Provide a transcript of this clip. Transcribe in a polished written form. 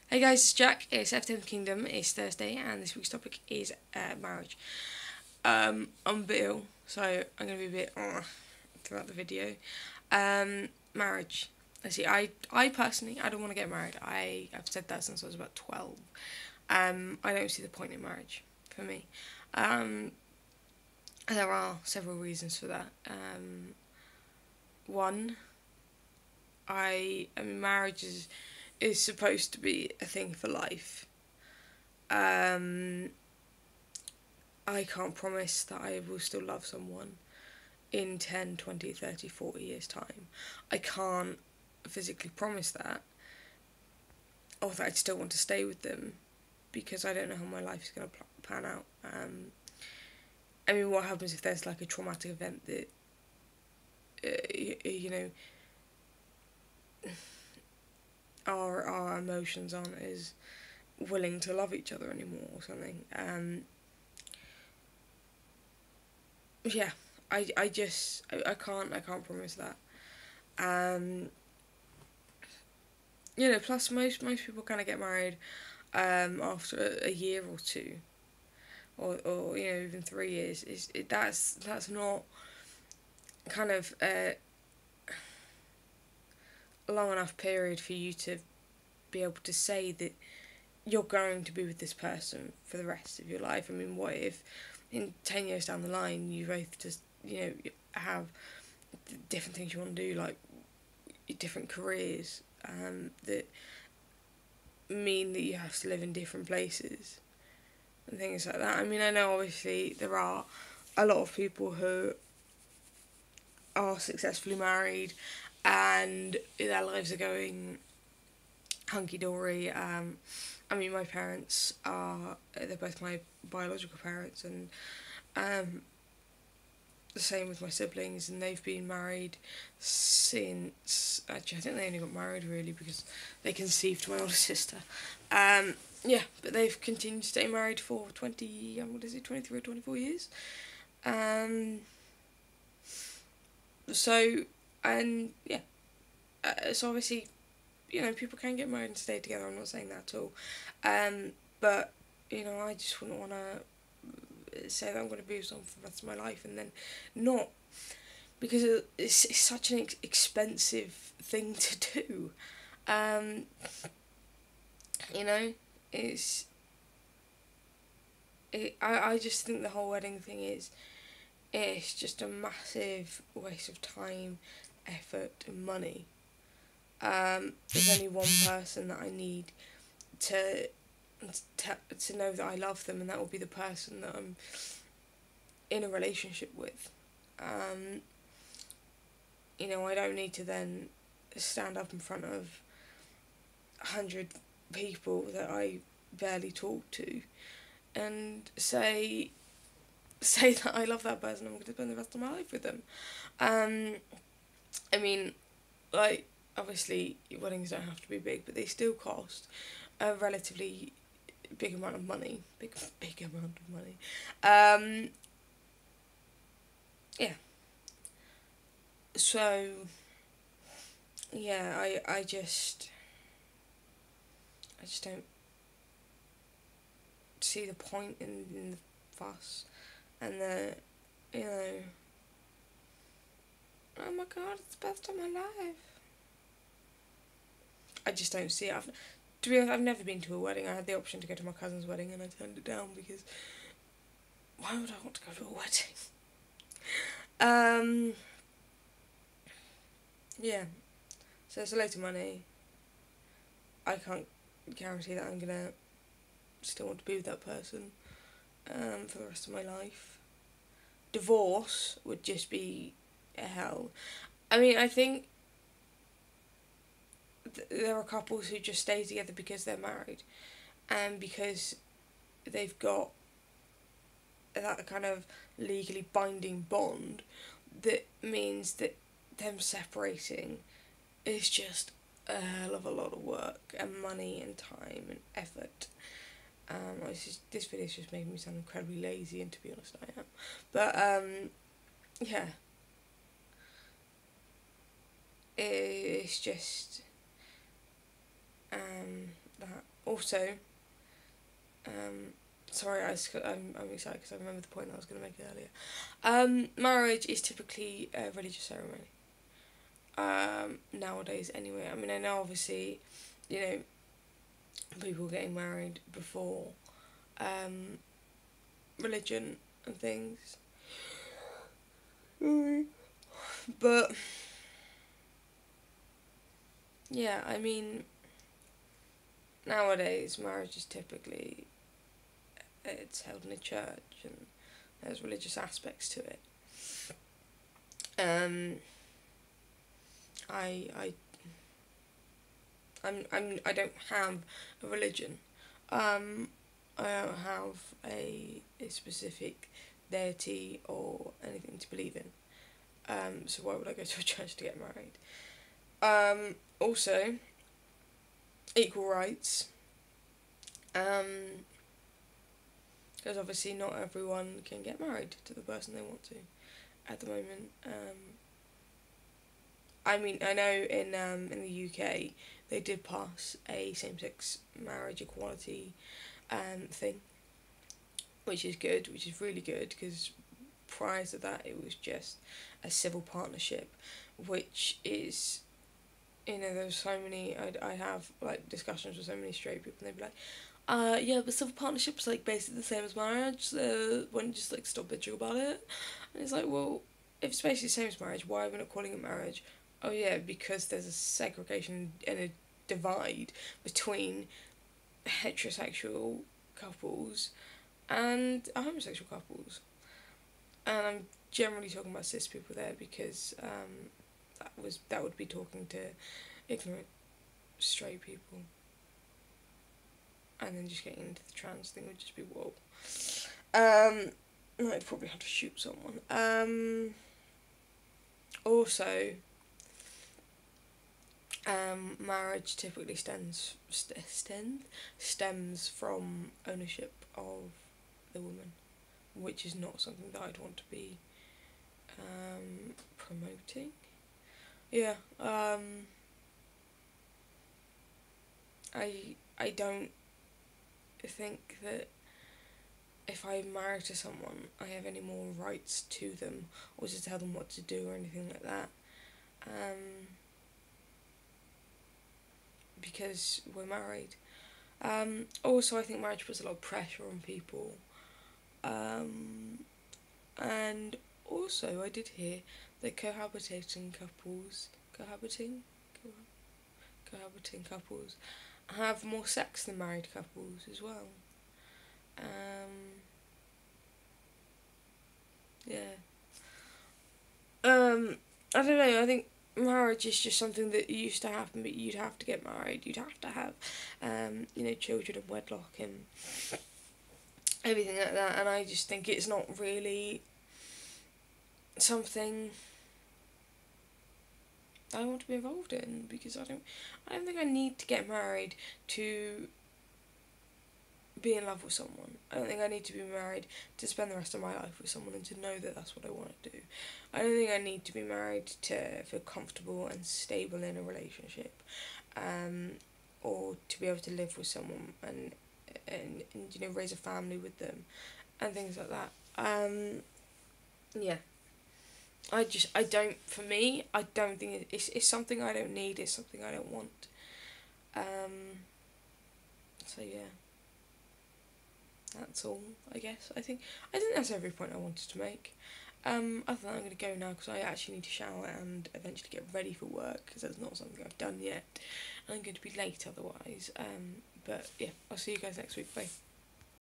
Hey guys, it's Jack. It's FTMKingdom. It's Thursday, and this week's topic is marriage. I'm a bit ill, so I'm gonna be a bit throughout the video. Marriage. Let's see. I personally, I don't want to get married. I've said that since I was about 12. I don't see the point in marriage for me. Um, there are several reasons for that. One, I mean, marriage is supposed to be a thing for life. Um, I can't promise that I will still love someone in 10, 20, 30, 40 years' time. I can't physically promise that, or that I'd still want to stay with them, because I don't know how my life is going to pan out. I mean, what happens if there's like a traumatic event that, you know, our emotions aren't as willing to love each other anymore or something. Yeah, I can't promise that. Um, plus most people kind of get married after a year or two, or even 3 years. That's not kind of a long enough period for you to be able to say that you're going to be with this person for the rest of your life. I mean, what if in 10 years down the line you both just have different things you want to do, like different careers, that mean that you have to live in different places and things like that. I mean, I know obviously there are a lot of people who are successfully married and their lives are going hunky dory. I mean, my parents they're both my biological parents, and the same with my siblings, and they've been married since, actually I think they only got married really because they conceived my older sister. Yeah, but they've continued to stay married for 20, 23 or 24 years. Um, so, and yeah, so obviously, people can get married and stay together, I'm not saying that at all. But, I just wouldn't want to say that I'm going to be with someone for the rest of my life and then not, because it's such an expensive thing to do. Um, it's, I just think the whole wedding thing it's just a massive waste of time, effort and money. There's only one person that I need to to know that I love them, and that will be the person that I'm in a relationship with. I don't need to then stand up in front of 100 people that I barely talk to and say that I love that person. I'm going to spend the rest of my life with them. I mean, like, obviously weddings don't have to be big, but they still cost a relatively big amount of money. Big amount of money. Yeah. So yeah, I just don't see the point in the fuss and the, you know, oh my god, it's the best of my life. I just don't see it. To be honest, I've never been to a wedding. I had the option to go to my cousin's wedding and I turned it down because why would I want to go to a wedding? Yeah. So it's a load of money. I can't guarantee that I'm gonna still want to be with that person for the rest of my life. Divorce would just be a hell. I mean, I think there are couples who just stay together because they're married and because they've got that kind of legally binding bond that means that them separating is just a hell of a lot of work and money and time and effort. This video's just making me sound incredibly lazy, and to be honest I am. But yeah, it's just that Also, sorry, I'm excited because I remember the point I was going to make earlier. Marriage is typically a religious ceremony. Nowadays, anyway. I mean, I know obviously, you know, people getting married before religion and things. But yeah, I mean, nowadays marriage is typically, it's held in a church and there's religious aspects to it. I I don't have a religion. I don't have a specific deity or anything to believe in. So why would I go to a church to get married? Also, equal rights. Because obviously not everyone can get married to the person they want to at the moment. I mean, I know in the UK they did pass a same-sex marriage equality thing, which is good, which is really good, because prior to that it was just a civil partnership, which is, you know, there's so many, I have like discussions with so many straight people and they'd be like, yeah, but civil partnership's like basically the same as marriage, so why don't you just like stop bitching about it? And it's like, well, if it's basically the same as marriage, why are we not calling it marriage? Oh yeah, because there's a segregation and a divide between heterosexual couples and homosexual couples. And I'm generally talking about cis people there because that would be talking to ignorant straight people. And then just getting into the trans thing would just be whoa. I'd probably have to shoot someone. Also, marriage typically stems from ownership of the woman, which is not something that I'd want to be promoting. Yeah, I don't think that if I'm married to someone, I have any more rights to them or to tell them what to do or anything like that. Because we're married. Also, I think marriage puts a lot of pressure on people. And also, I did hear that cohabiting couples have more sex than married couples as well. Yeah. I don't know, I think marriage is just something that used to happen, but you'd have to get married, you'd have to have, children of wedlock and everything like that, and I just think it's not really something I want to be involved in, because I don't think I need to get married to be in love with someone. I don't think I need to be married to spend the rest of my life with someone and to know that that's what I want to do. I don't think I need to be married to feel comfortable and stable in a relationship, or to be able to live with someone and raise a family with them and things like that. Yeah. For me, I don't think it's something I don't need, it's something I don't want. So yeah. That's all, I guess. I think that's every point I wanted to make. Other than that, I'm going to go now because I actually need to shower and eventually get ready for work, because that's not something I've done yet. I'm going to be late otherwise. But yeah, I'll see you guys next week. Bye.